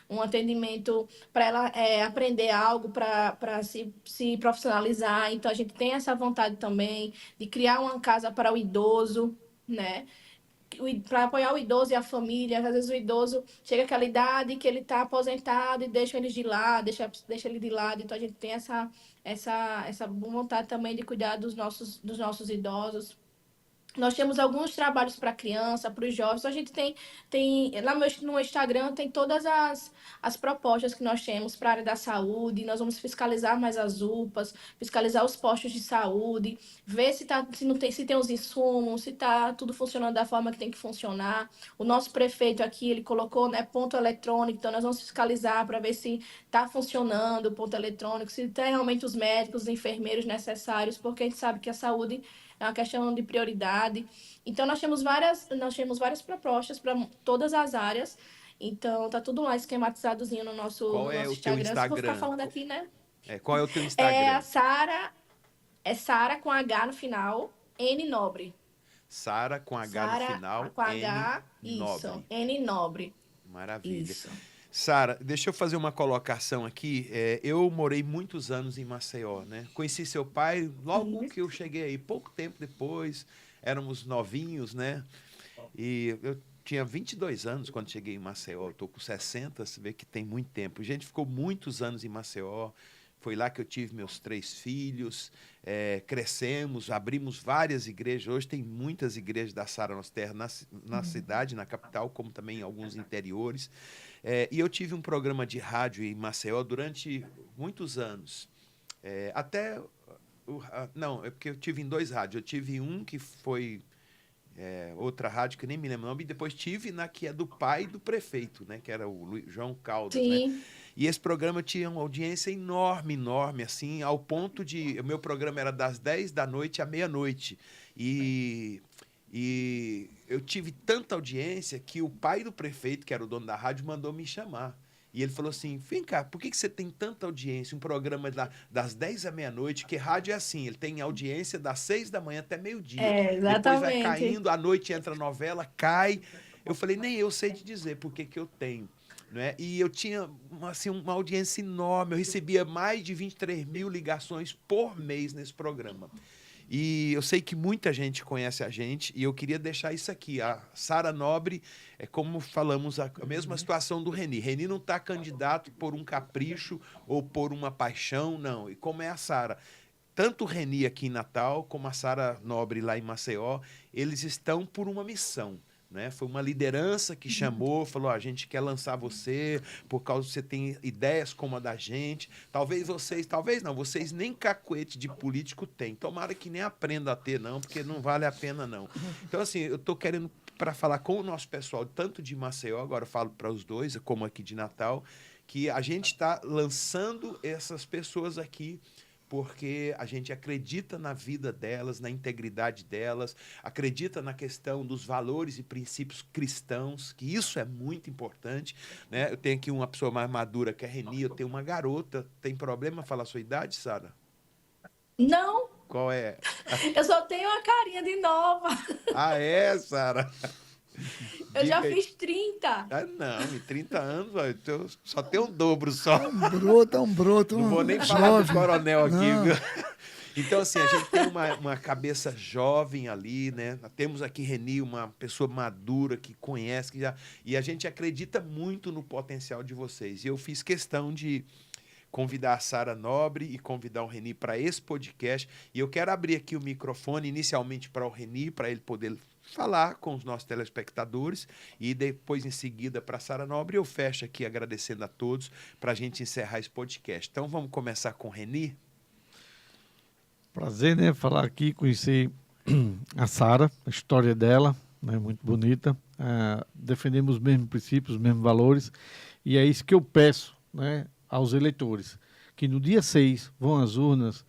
Speaker 5: um atendimento para ela aprender algo, para se profissionalizar. Então a gente tem essa vontade também de criar uma casa para o idoso, né? Para apoiar o idoso e a família. Às vezes o idoso chega àquela idade que ele está aposentado e deixa ele de lado, deixa ele de lado. Então a gente tem essa vontade também de cuidar dos nossos idosos. Nós temos alguns trabalhos para criança, para os jovens. Então, a gente tem lá no Instagram tem todas as propostas que nós temos para a área da saúde. Nós vamos fiscalizar mais as UPAs, fiscalizar os postos de saúde, ver se tem os insumos, se está tudo funcionando da forma que tem que funcionar. O nosso prefeito aqui, ele colocou, né, ponto eletrônico, então nós vamos fiscalizar para ver se está funcionando o ponto eletrônico, se tem realmente os médicos, os enfermeiros necessários, porque a gente sabe que a saúde é uma questão de prioridade. Então, nós temos várias propostas para todas as áreas. Então, tá tudo lá esquematizadozinho no nosso
Speaker 1: Qual é o teu
Speaker 5: Instagram. Se eu vou ficar
Speaker 1: Instagram?
Speaker 5: falando aqui, né?
Speaker 1: Qual é o teu
Speaker 5: É
Speaker 1: Instagram?
Speaker 5: a Sara, Sara com H no final, N Nobre.
Speaker 1: Sara com H no
Speaker 5: Sara
Speaker 1: final,
Speaker 5: com H,
Speaker 1: N
Speaker 5: isso,
Speaker 1: Nobre.
Speaker 5: N Nobre.
Speaker 1: Maravilha.
Speaker 5: Isso.
Speaker 1: Sara, deixa eu fazer uma colocação aqui. Eu morei muitos anos em Maceió, né? Conheci seu pai logo que eu cheguei aí, pouco tempo depois, éramos novinhos, né? E eu tinha 22 anos quando cheguei em Maceió, eu tô com 60, você vê que tem muito tempo. A gente ficou muitos anos em Maceió, foi lá que eu tive meus 3 filhos, crescemos, abrimos várias igrejas. Hoje tem muitas igrejas da Sara Nossa Terra na cidade, na capital, como também em alguns interiores. E eu tive um programa de rádio em Maceió durante muitos anos. Não, é porque eu tive em 2 rádios. Eu tive um que foi outra rádio que nem me lembro o nome, e depois tive na que é do pai do prefeito, né, que era o João Caldas, né?
Speaker 5: Sim.
Speaker 1: E esse programa tinha uma audiência enorme, enorme, assim, ao ponto de... O meu programa era das 10 da noite à meia-noite. E eu tive tanta audiência que o pai do prefeito, que era o dono da rádio, mandou me chamar. E ele falou assim, vem cá, por que você tem tanta audiência? Um programa das 10 à meia-noite, que rádio é assim, ele tem audiência das 6 da manhã até meio-dia. Depois vai
Speaker 5: Exatamente.
Speaker 1: caindo, à noite entra a novela, cai. Eu falei, nem eu sei te dizer por que eu tenho. Né? E eu tinha uma audiência enorme, eu recebia mais de 23 mil ligações por mês nesse programa. E eu sei que muita gente conhece a gente, e eu queria deixar isso aqui. A Sara Nobre, como falamos, a mesma situação do Reni. Reni não está candidato por um capricho ou por uma paixão, não. E como é a Sara? Tanto o Reni aqui em Natal, como a Sara Nobre lá em Maceió, eles estão por uma missão. Né? Foi uma liderança que chamou, falou, a gente quer lançar você, por causa que você tem ideias como a da gente. Talvez vocês nem cacuete de político têm. Tomara que nem aprenda a ter, não, porque não vale a pena, não. Então, assim, eu estou querendo, para falar com o nosso pessoal, tanto de Maceió, agora eu falo para os dois, como aqui de Natal, que a gente está lançando essas pessoas aqui porque a gente acredita na vida delas, na integridade delas, acredita na questão dos valores e princípios cristãos, que isso é muito importante. Né? Eu tenho aqui uma pessoa mais madura, que é a Reni, eu tenho uma garota. Tem problema falar a sua idade, Sara?
Speaker 5: Não,
Speaker 1: Qual é?
Speaker 5: eu só tenho uma carinha de nova.
Speaker 1: Ah, é, Sara?
Speaker 5: Eu já
Speaker 1: Diga aí.
Speaker 5: fiz 30.
Speaker 1: Ah, não, em 30 anos, eu só tenho um dobro só.
Speaker 3: Um broto.
Speaker 1: Não vou nem falar do coronel aqui, viu? Então, assim, a gente tem uma cabeça jovem ali, né? Temos aqui Reni, uma pessoa madura que conhece, e a gente acredita muito no potencial de vocês. E eu fiz questão de convidar a Sara Nobre e convidar o Reni para esse podcast. E eu quero abrir aqui o microfone inicialmente para o Reni, para ele poder falar com os nossos telespectadores, e depois, em seguida, para a Sara Nobre. Eu fecho aqui agradecendo a todos para a gente encerrar esse podcast. Então, vamos começar com o Reni.
Speaker 4: Prazer, né? Falar aqui, conhecer a Sara, a história dela, né? Muito bonita. Defendemos os mesmos princípios, os mesmos valores, e é isso que eu peço, né, aos eleitores, que no dia 6 vão às urnas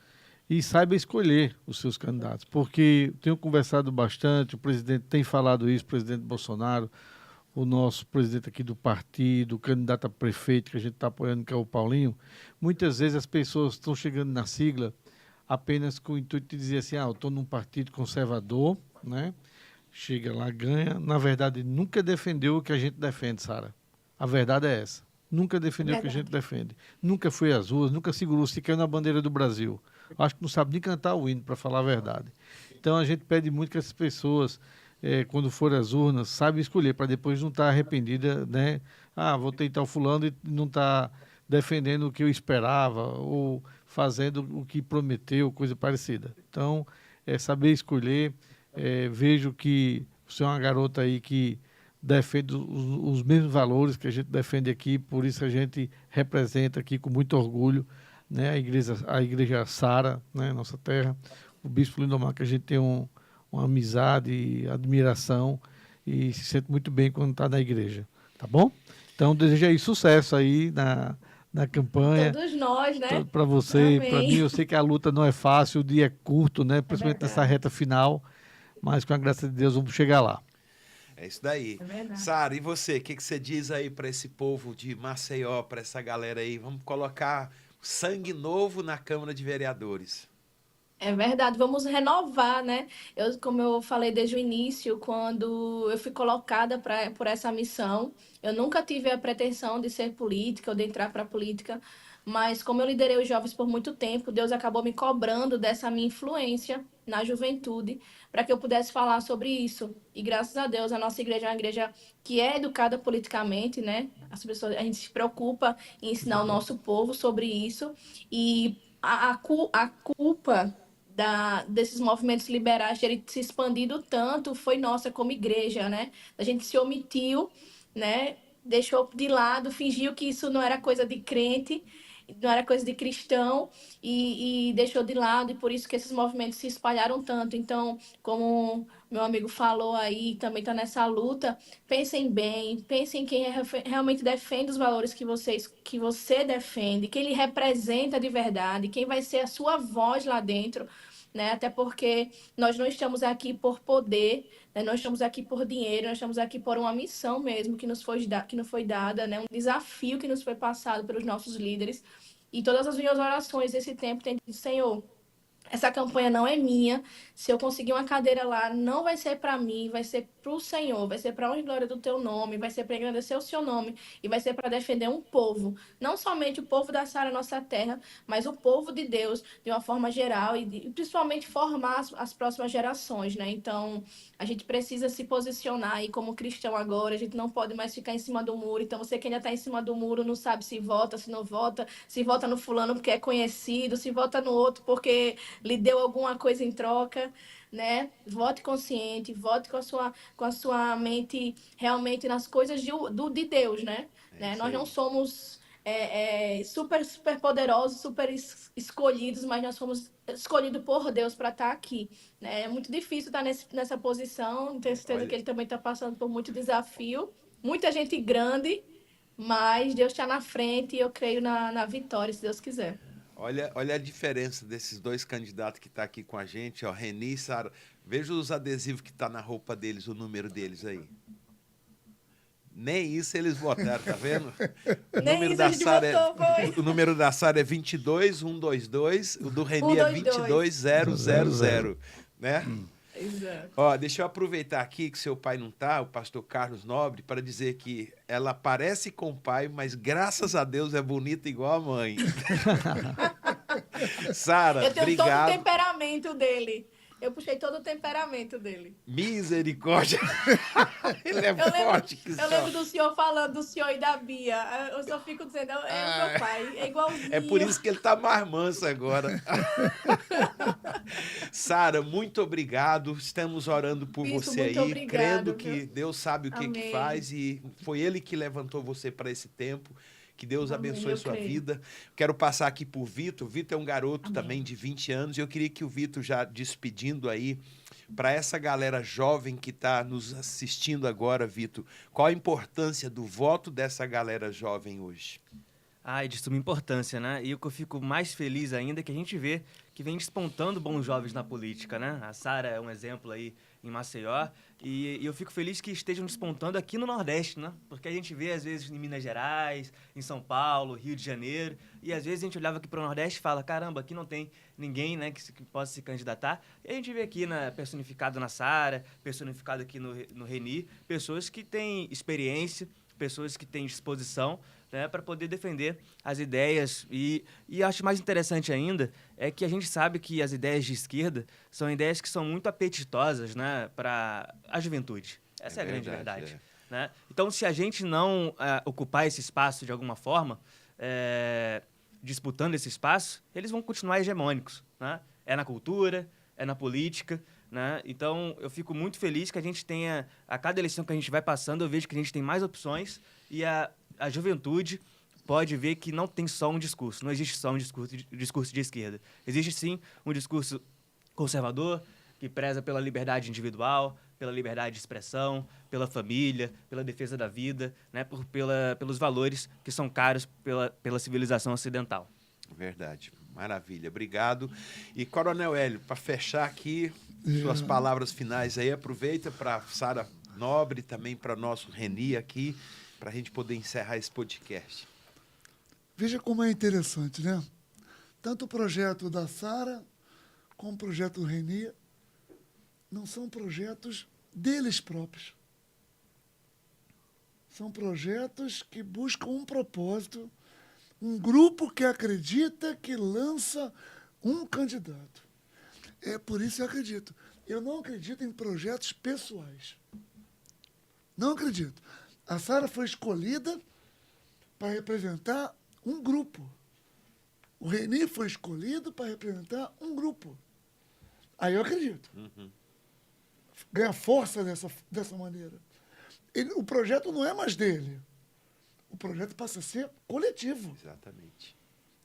Speaker 4: e saibam escolher os seus candidatos, porque tenho conversado bastante, o presidente tem falado isso, o presidente Bolsonaro, o nosso presidente aqui do partido, o candidato a prefeito que a gente está apoiando, que é o Paulinho. Muitas vezes as pessoas estão chegando na sigla, apenas com o intuito de dizer assim, eu estou num partido conservador, né? Chega lá, ganha. Na verdade, nunca defendeu o que a gente defende, Sara. A verdade é essa. Nunca defendeu o que a gente defende. Nunca foi às ruas, nunca segurou sequer na bandeira do Brasil. Acho que não sabe nem cantar o hino, para falar a verdade. Então, a gente pede muito que essas pessoas, quando forem às urnas, saibam escolher, para depois não estar arrependida, né? Votei tal fulano e não estar defendendo o que eu esperava ou fazendo o que prometeu, coisa parecida. Então, é saber escolher. Vejo que você é uma garota aí que defende os mesmos valores que a gente defende aqui, por isso a gente representa aqui com muito orgulho, né, a igreja Sara, né, nossa terra, o bispo Lindomar, que a gente tem uma amizade e admiração e se sente muito bem quando está na igreja, tá bom? Então, desejo aí sucesso aí na campanha.
Speaker 5: Todos nós, né?
Speaker 4: Para você, para
Speaker 5: Amém.
Speaker 4: mim, eu sei que a luta não é fácil, o dia é curto, né, principalmente nessa reta final, mas com a graça de Deus vamos chegar lá.
Speaker 1: É isso daí.
Speaker 5: É verdade.
Speaker 1: Sara, e você? O que você diz aí para esse povo de Maceió, para essa galera aí? Vamos colocar sangue novo na Câmara de Vereadores.
Speaker 5: É verdade, vamos renovar, né? Como eu falei desde o início, quando eu fui colocada por essa missão, eu nunca tive a pretensão de ser política ou de entrar para a política, mas como eu liderei os jovens por muito tempo, Deus acabou me cobrando dessa minha influência na juventude para que eu pudesse falar sobre isso. E graças a Deus, a nossa igreja é uma igreja que é educada politicamente, né? A gente se preocupa em ensinar o nosso povo sobre isso e a culpa desses movimentos liberais terem se expandido tanto foi nossa como igreja, né? A gente se omitiu, né? Deixou de lado, fingiu que isso não era coisa de crente, não era coisa de cristão e deixou de lado, e por isso que esses movimentos se espalharam tanto. Então, como meu amigo falou aí, também está nessa luta, pensem bem, pensem em quem realmente defende os valores que você defende, quem lhe representa de verdade, quem vai ser a sua voz lá dentro, né? Até porque nós não estamos aqui por poder, né? Nós estamos aqui por dinheiro, nós estamos aqui por uma missão mesmo que nos foi dada, né? Um desafio que nos foi passado pelos nossos líderes. E todas as minhas orações desse tempo têm dito, Senhor, essa campanha não é minha. Se eu conseguir uma cadeira lá, não vai ser para mim, vai ser para o Senhor, vai ser para a honra e glória do teu nome, vai ser para engrandecer o seu nome e vai ser para defender um povo, não somente o povo da Sara, nossa terra, mas o povo de Deus de uma forma geral e principalmente formar as próximas gerações, né? Então, a gente precisa se posicionar aí como cristão agora, a gente não pode mais ficar em cima do muro. Então, você que ainda está em cima do muro não sabe se vota, se não vota, se vota no fulano porque é conhecido, se vota no outro porque lhe deu alguma coisa em troca, né? Vote consciente, vote com a sua mente realmente nas coisas de Deus, né? Nós não somos super poderosos, super escolhidos, mas nós fomos escolhidos por Deus para estar aqui, né? É muito difícil estar nessa posição, tenho certeza que ele também está passando por muito desafio, muita gente grande, mas Deus está na frente e eu creio na vitória, se Deus quiser.
Speaker 1: Olha a diferença desses dois candidatos que estão aqui com a gente, ó, Reni e Sara. Veja os adesivos que tá na roupa deles, o número deles aí. Nem isso eles votaram, tá vendo? O número da Sara é 22122, o do Reni é 22000, né?
Speaker 5: Exato.
Speaker 1: Ó, deixa eu aproveitar aqui que seu pai não tá, o pastor Carlos Nobre, para dizer que ela parece com o pai, mas graças a Deus é bonita igual a mãe. Sara, obrigado.
Speaker 5: Eu tenho todo o temperamento dele. Eu puxei todo o temperamento dele.
Speaker 1: Misericórdia. Ele é forte.
Speaker 5: Eu lembro do senhor falando do senhor e da Bia. Eu só fico dizendo, é o meu pai, é igualzinho.
Speaker 1: É por isso que ele tá mais manso agora. Sara, muito obrigado. Estamos orando por você aí,
Speaker 5: obrigado,
Speaker 1: crendo que Deus sabe o que faz e foi Ele que levantou você para esse tempo. Que Deus abençoe a sua vida. Quero passar aqui por Vitor. Vitor é um garoto também de 20 anos. E eu queria que o Vitor, já despedindo aí, para essa galera jovem que está nos assistindo agora, Vitor, qual a importância do voto dessa galera jovem hoje?
Speaker 2: É de suma importância, né? E o que eu fico mais feliz ainda é que a gente vê que vem despontando bons jovens na política, né? A Sara é um exemplo aí em Maceió, e eu fico feliz que estejam despontando aqui no Nordeste, né? Porque a gente vê, às vezes, em Minas Gerais, em São Paulo, Rio de Janeiro, e às vezes a gente olhava aqui para o Nordeste e fala, caramba, aqui não tem ninguém, né, que possa se candidatar. E a gente vê aqui, personificado na Sara, personificado aqui no Reni, pessoas que têm experiência, pessoas que têm disposição, né, para poder defender as ideias. E acho mais interessante ainda é que a gente sabe que as ideias de esquerda são ideias que são muito apetitosas, né, para a juventude. Essa é a grande verdade. Né? Então, se a gente não ocupar esse espaço de alguma forma, disputando esse espaço, eles vão continuar hegemônicos. Né? É na cultura, é na política. Né? Então, eu fico muito feliz que a gente tenha, a cada eleição que a gente vai passando, eu vejo que a gente tem mais opções e a juventude pode ver que não tem só um discurso, não existe só um discurso de esquerda. Existe, sim, um discurso conservador, que preza pela liberdade individual, pela liberdade de expressão, pela família, pela defesa da vida, né? Pelos valores que são caros pela civilização ocidental.
Speaker 1: Verdade. Maravilha. Obrigado. E, Coronel Hélio, para fechar aqui, suas palavras finais aí, aproveita para Sara Nobre, também para nosso Reni aqui, para a gente poder encerrar esse podcast.
Speaker 3: Veja como é interessante, né? Tanto o projeto da Sara como o projeto do Reni não são projetos deles próprios. São projetos que buscam um propósito, um grupo que acredita que lança um candidato. É por isso que eu acredito. Eu não acredito em projetos pessoais. Não acredito. A Sara foi escolhida para representar um grupo. O Reni foi escolhido para representar um grupo. Aí eu acredito. Ganha força dessa maneira. O projeto não é mais dele. O projeto passa a ser coletivo.
Speaker 1: Exatamente.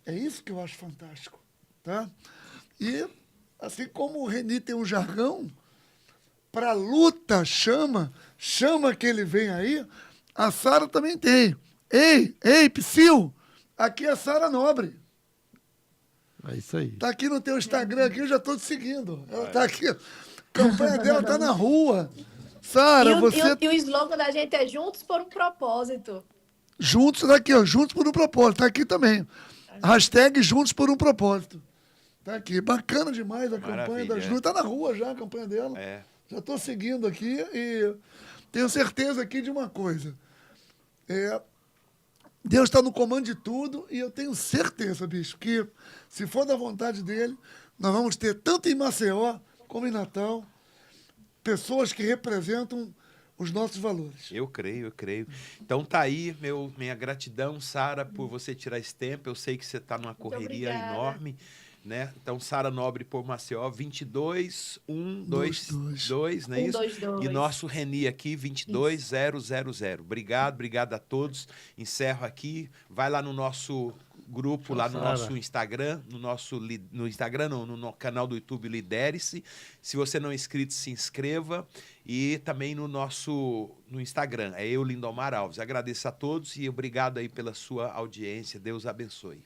Speaker 3: É isso que eu acho fantástico. Tá? E, assim como o Reni tem um jargão, para luta chama que ele vem aí, a Sara também tem. Ei, Psyu, aqui é a Sara Nobre.
Speaker 4: É isso aí.
Speaker 3: Tá aqui no teu Instagram, aqui, eu já estou te seguindo. Ela tá aqui. A campanha dela tá na rua. Sara, você...
Speaker 5: E o slogan da gente é Juntos por um Propósito.
Speaker 3: Juntos, daqui, ó, Juntos por um Propósito. Tá aqui também. Hashtag Juntos por um Propósito. Tá aqui. Bacana demais a campanha da Ju. Tá na rua já a campanha dela. Já estou seguindo aqui e tenho certeza aqui de uma coisa. Deus está no comando de tudo e eu tenho certeza, bicho, que se for da vontade dele, nós vamos ter tanto em Maceió como em Natal pessoas que representam os nossos valores.
Speaker 1: Eu creio. Então tá aí, minha gratidão, Sara, por você tirar esse tempo. Eu sei que você está numa correria enorme, né? Então, Sara Nobre por Maceió, 22-122, não é isso?
Speaker 5: 122.
Speaker 1: E nosso Reni aqui, 22000. Obrigado a todos. Encerro aqui. Vai lá no nosso grupo, lá no nosso Instagram, no Instagram não, no canal do YouTube Lidere-se. Se você não é inscrito, se inscreva. E também no Instagram, é eu, Lindomar Alves. Agradeço a todos e obrigado aí pela sua audiência. Deus abençoe.